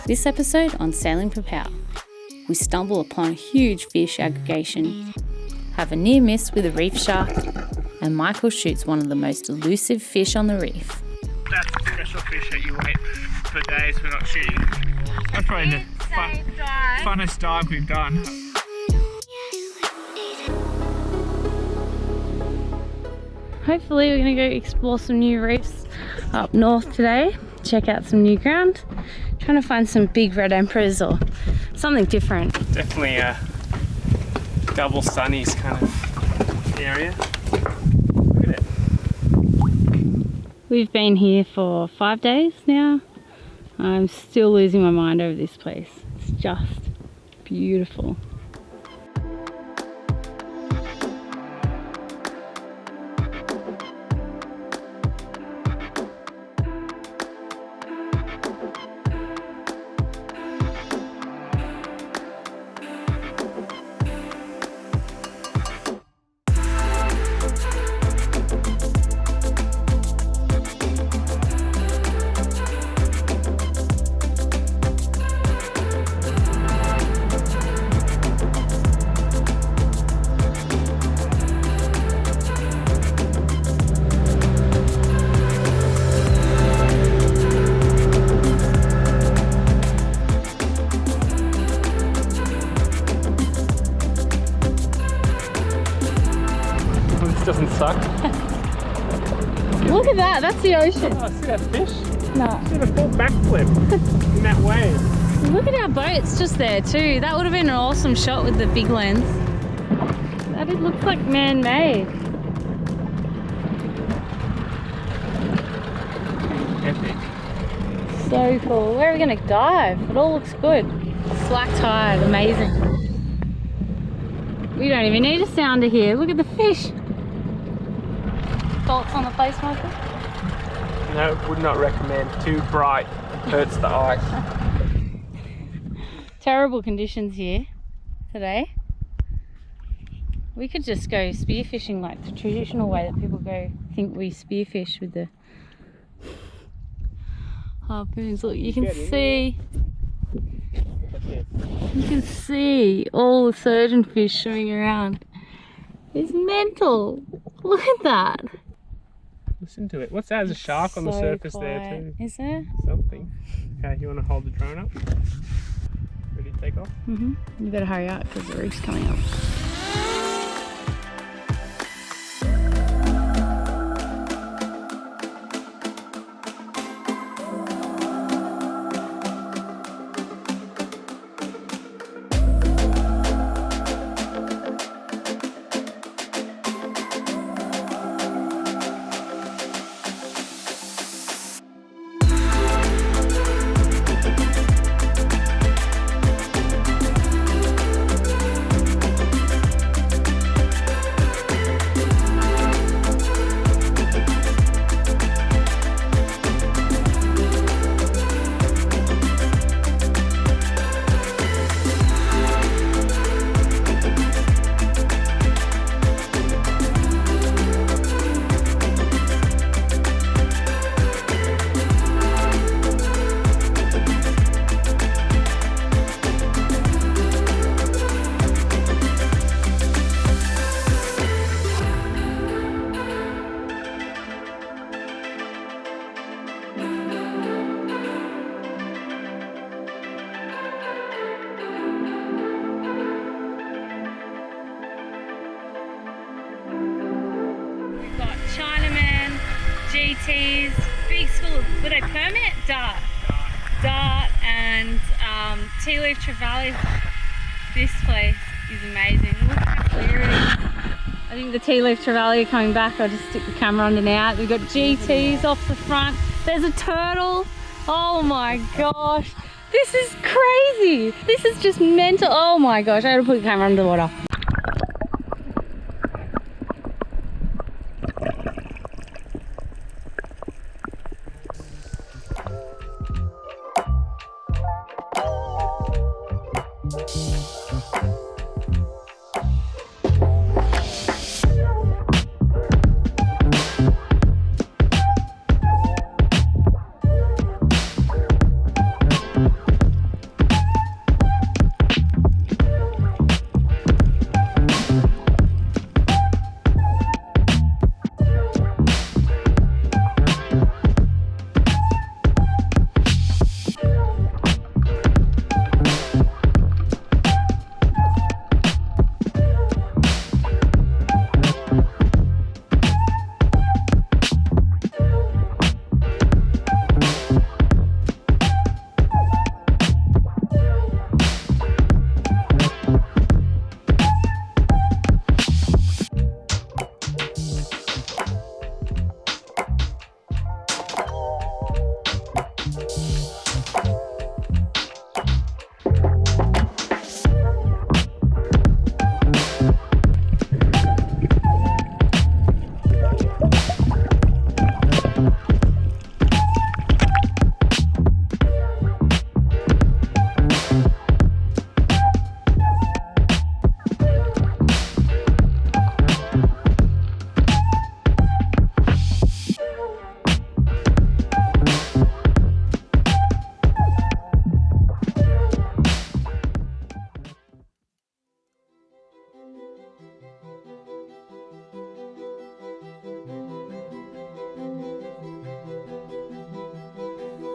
This episode on Sailing Popao, we stumble upon a huge fish aggregation, have a near miss with a reef shark, and Michael shoots one of the most elusive fish on the reef. That's a special fish that you wait for days for not shooting. That's probably the funnest dive we've done. Hopefully we're going to go explore some new reefs up north today, check out some new ground, trying to find some big red emperors or something different. Definitely a double sunnies kind of area. Look at it. We've been here for 5 days now. I'm still losing my mind over this place. It's just beautiful. Doesn't suck. Look at that, that's the ocean. Oh, see that fish? No. It's doing a full backflip in that wave. Look at our boats just there too. That would have been an awesome shot with the big lens. That it looks like man-made. Epic. So cool. Where are we going to dive? It all looks good. Slack tide, amazing. We don't even need a sounder here. Look at the fish. Thoughts on the place, Michael? No, would not recommend. Too bright, hurts the eyes. Terrible conditions here today. We could just go spearfishing like the traditional way that people go think we spearfish with the harpoons. Look, you can see. You can see all the surgeonfish swimming around. It's mental. Look at that. Listen to it. What's that? There's a shark on the surface there too. Is there? Something. Okay, you want to hold the drone up? Ready to take off? You better hurry up because the reef's coming up. GTs, big school, were they permit? Dart and tea leaf trevally. This place is amazing. Look how clear it is. I think the tea leaf trevally are coming back. I'll just stick the camera under now. We've got GTs off the front. There's a turtle. Oh my gosh. This is crazy. This is just mental. Oh my gosh, I gotta put the camera under the water.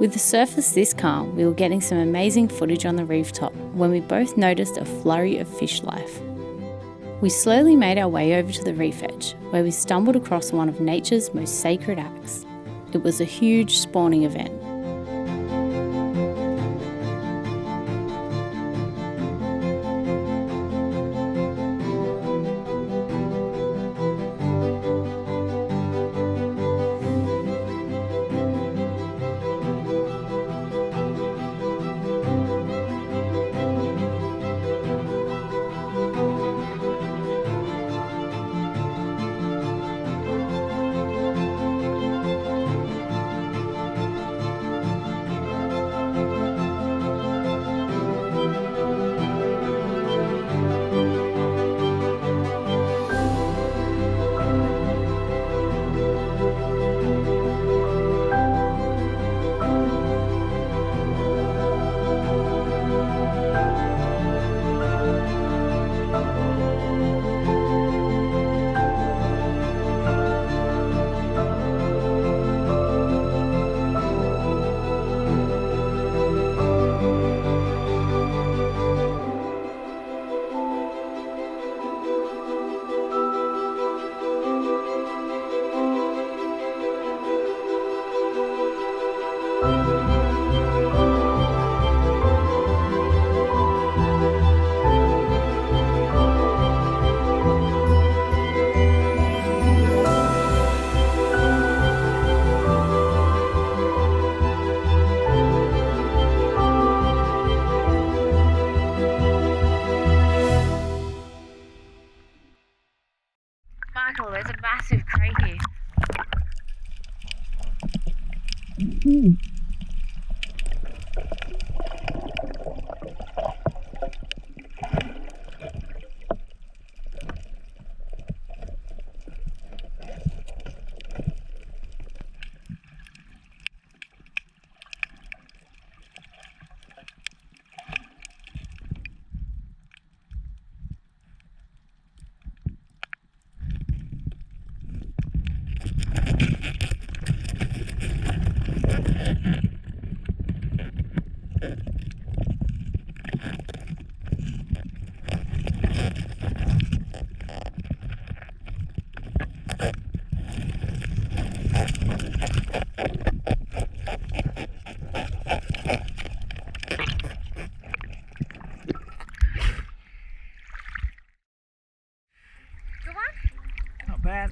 With the surface this calm, we were getting some amazing footage on the reef top when we both noticed a flurry of fish life. We slowly made our way over to the reef edge, where we stumbled across one of nature's most sacred acts. It was a huge spawning event. Michael, there's a massive cray here. Not bad.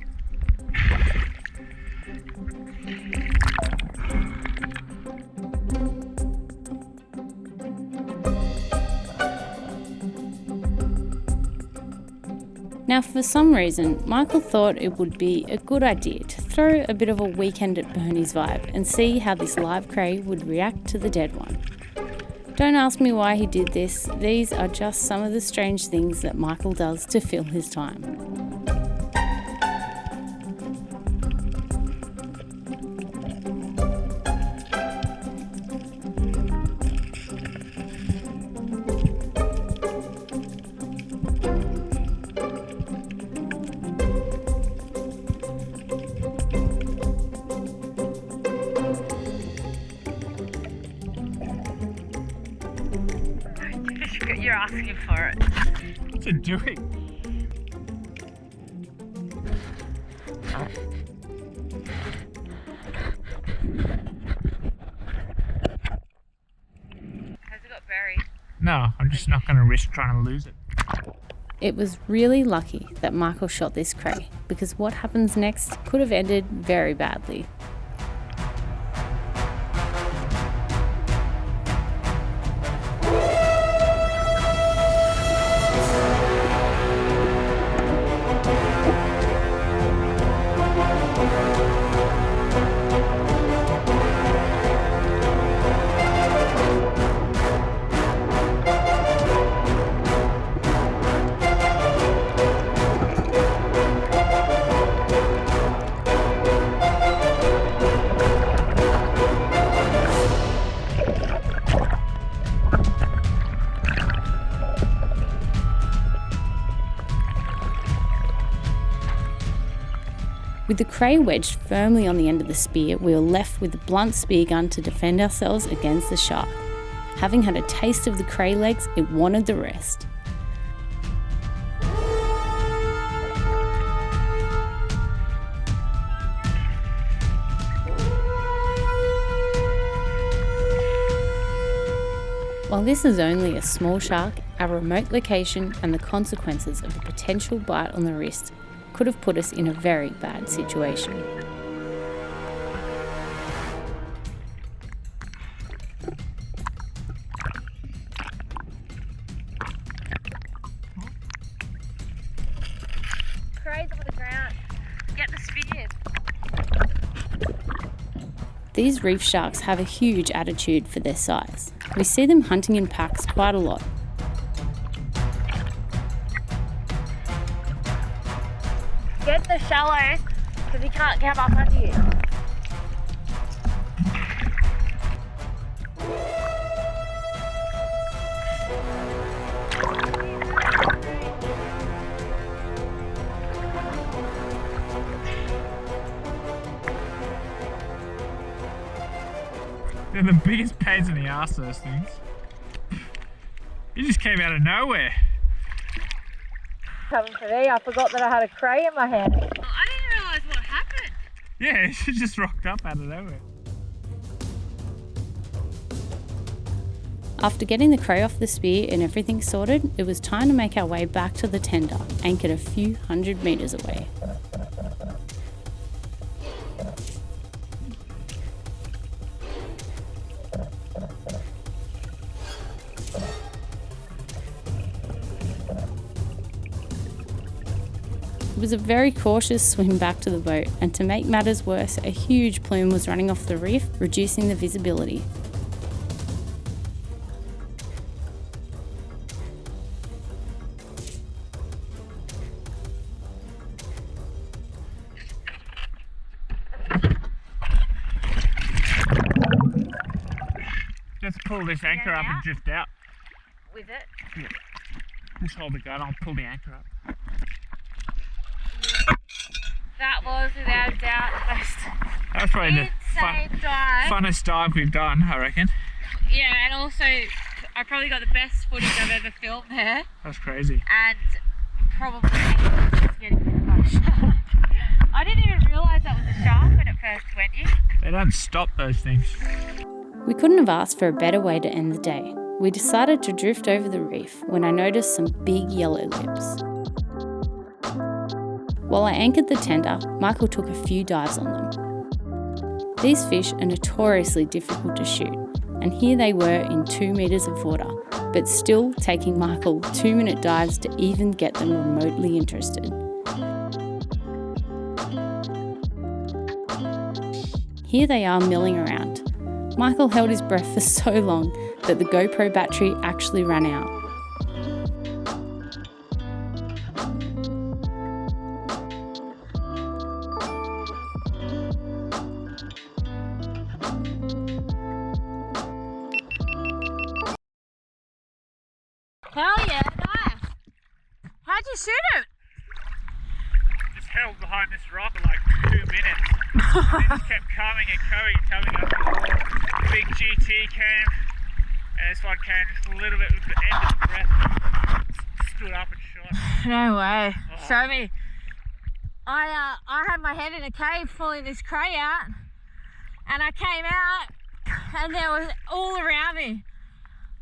Now, for some reason, Michael thought it would be a good idea to throw a bit of a weekend at Bernie's vibe and see how this live cray would react to the dead one. Don't ask me why he did this, these are just some of the strange things that Michael does to fill his time. You're asking for it. What's it doing? Has it got buried? No, I'm just not going to risk trying to lose it. It was really lucky that Michael shot this cray, because what happens next could have ended very badly. With the cray wedged firmly on the end of the spear, we were left with a blunt spear gun to defend ourselves against the shark. Having had a taste of the cray legs, it wanted the rest. While this is only a small shark, our remote location and the consequences of a potential bite on the wrist could have put us in a very bad situation. Cray's on the ground. Get the spears. These reef sharks have a huge attitude for their size. We see them hunting in packs quite a lot. Get the shallows because he can't come up under you. They're the biggest pains in the arse, those things. You just came out of nowhere. Coming for me, I forgot that I had a cray in my hand. Oh, I didn't realise what happened. Yeah, she just rocked up out of nowhere. After getting the cray off the spear and everything sorted, it was time to make our way back to the tender, anchored a few hundred metres away. It was a very cautious swim back to the boat, and to make matters worse, a huge plume was running off the reef, reducing the visibility. Let's pull this anchor up and drift out. With it? Yeah. Just hold the gun, I'll pull the anchor up. That was without a doubt the most That was probably the insane dive. funnest dive we've done, I reckon. Yeah, and also I probably got the best footage I've ever filmed there. That's crazy. And probably just getting hit by a shark. I didn't even realise that was a shark when it first went in. They don't stop, those things. We couldn't have asked for a better way to end the day. We decided to drift over the reef when I noticed some big yellow lips. While I anchored the tender, Michael took a few dives on them. These fish are notoriously difficult to shoot, and here they were in 2 metres of water, but still taking Michael 2-minute dives to even get them remotely interested. Here they are milling around. Michael held his breath for so long that the GoPro battery actually ran out. Hell yeah, nice. How'd you shoot it? Just held behind this rock for like 2 minutes. They just kept coming and coming up. Big GT came, and this one came just a little bit with the end of the breath. Stood up and shot. No way. Oh. Show me. I had my head in a cave pulling this cray out, and I came out, and there was all around me,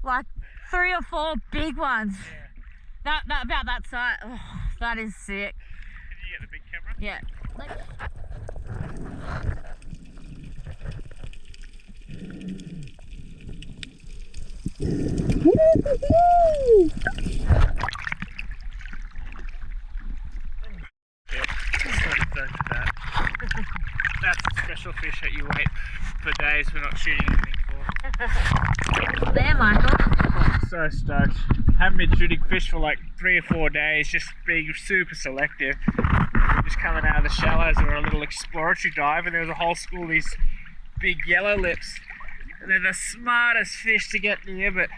like 3 or 4 big ones. Yeah. That about that size. Oh, that is sick. Can you get the big camera? Yeah. That's a special fish that you wait for days for not shooting anything for. There, Michael. So stoked. Haven't been shooting fish for like 3 or 4 days, just being super selective. Just coming out of the shallows or a little exploratory dive, and there was a whole school of these big yellow lips. And they're the smartest fish to get near, but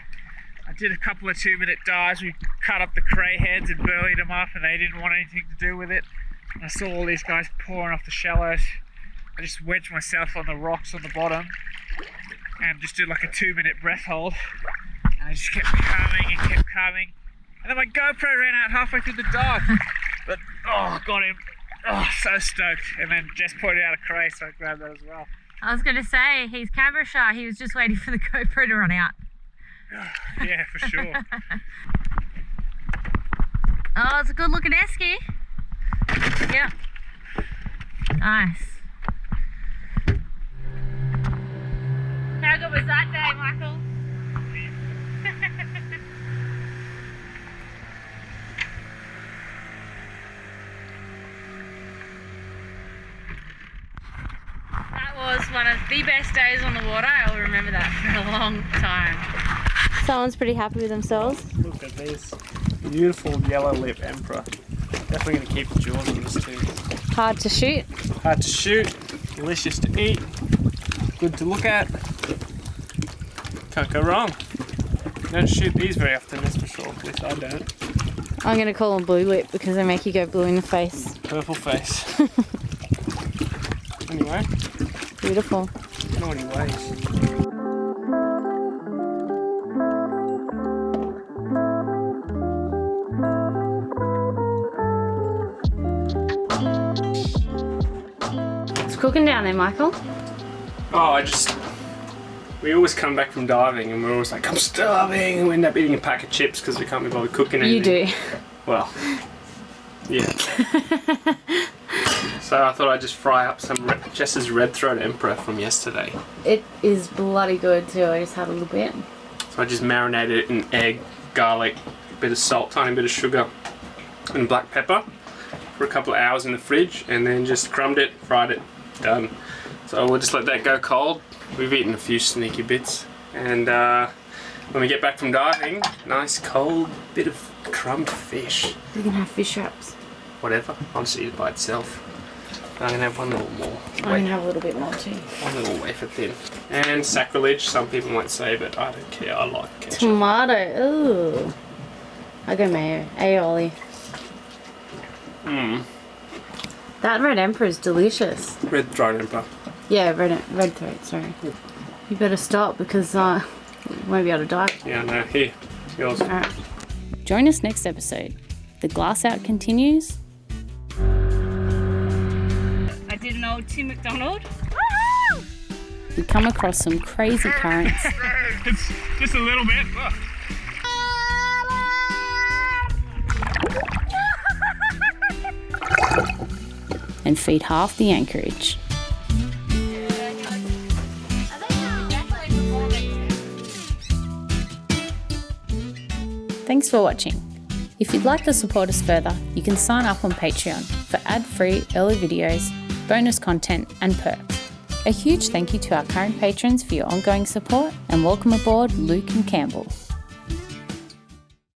I did a couple of 2-minute dives. We cut up the cray heads and burled them up, and they didn't want anything to do with it. I saw all these guys pouring off the shallows. I just wedged myself on the rocks on the bottom and just did like a 2-minute breath hold. And I just kept coming and kept coming. And then my GoPro ran out halfway through the dive. But, oh, got him. Oh, so stoked. And then Jess pointed out a cray, so I grabbed that as well. I was going to say, he's camera shy. He was just waiting for the GoPro to run out. Yeah, for sure. Oh, it's a good looking esky. Yep. Nice. How good was that day, Michael? That was one of the best days on the water. I'll remember that for a long time. Someone's pretty happy with themselves. Look at this beautiful yellow lip emperor. Definitely going to keep the jaws on this too. Hard to shoot. Hard to shoot, delicious to eat, good to look at. Can't go wrong. Don't shoot these very often, that's for sure. At least I don't. I'm going to call them blue lip because they make you go blue in the face. Purple face. Anyway. Beautiful. I don't know what he weighs. It's cooking down there, Michael. Oh, we always come back from diving and we're always like, I'm starving, and we end up eating a pack of chips because we can't be bothered cooking anything. You do. Well, yeah. So I thought I'd just fry up some Jess's red throat emperor from yesterday. It is bloody good too. I just had a little bit. So I just marinated it in egg, garlic, a bit of salt, tiny bit of sugar and black pepper for a couple of hours in the fridge, and then just crumbed it, fried it, done. So we'll just let that go cold. We've eaten a few sneaky bits, and when we get back from diving, nice cold bit of crumbed fish. You can have fish wraps. Whatever, I'll just eat it by itself. I'm gonna have one little more. I'm gonna have a little bit more too. One little wafer thin. And sacrilege, some people might say, but I don't care. I like ketchup. Tomato. Ooh. I go mayo. Aioli. Mmm. That red emperor is delicious. Red throat emperor. Yeah, red throat. Sorry. You better stop because you won't be able to dive. Yeah, no. Here, yours. All right. Join us next episode. The glass out continues. I did an old Tim McDonald. We come across some crazy currents It's just a little bit. Look. and feed half the anchorage. Thanks for watching. If you'd like to support us further, you can sign up on Patreon for ad-free early videos, bonus content and perks. A huge thank you to our current patrons for your ongoing support, and welcome aboard Luke and Campbell.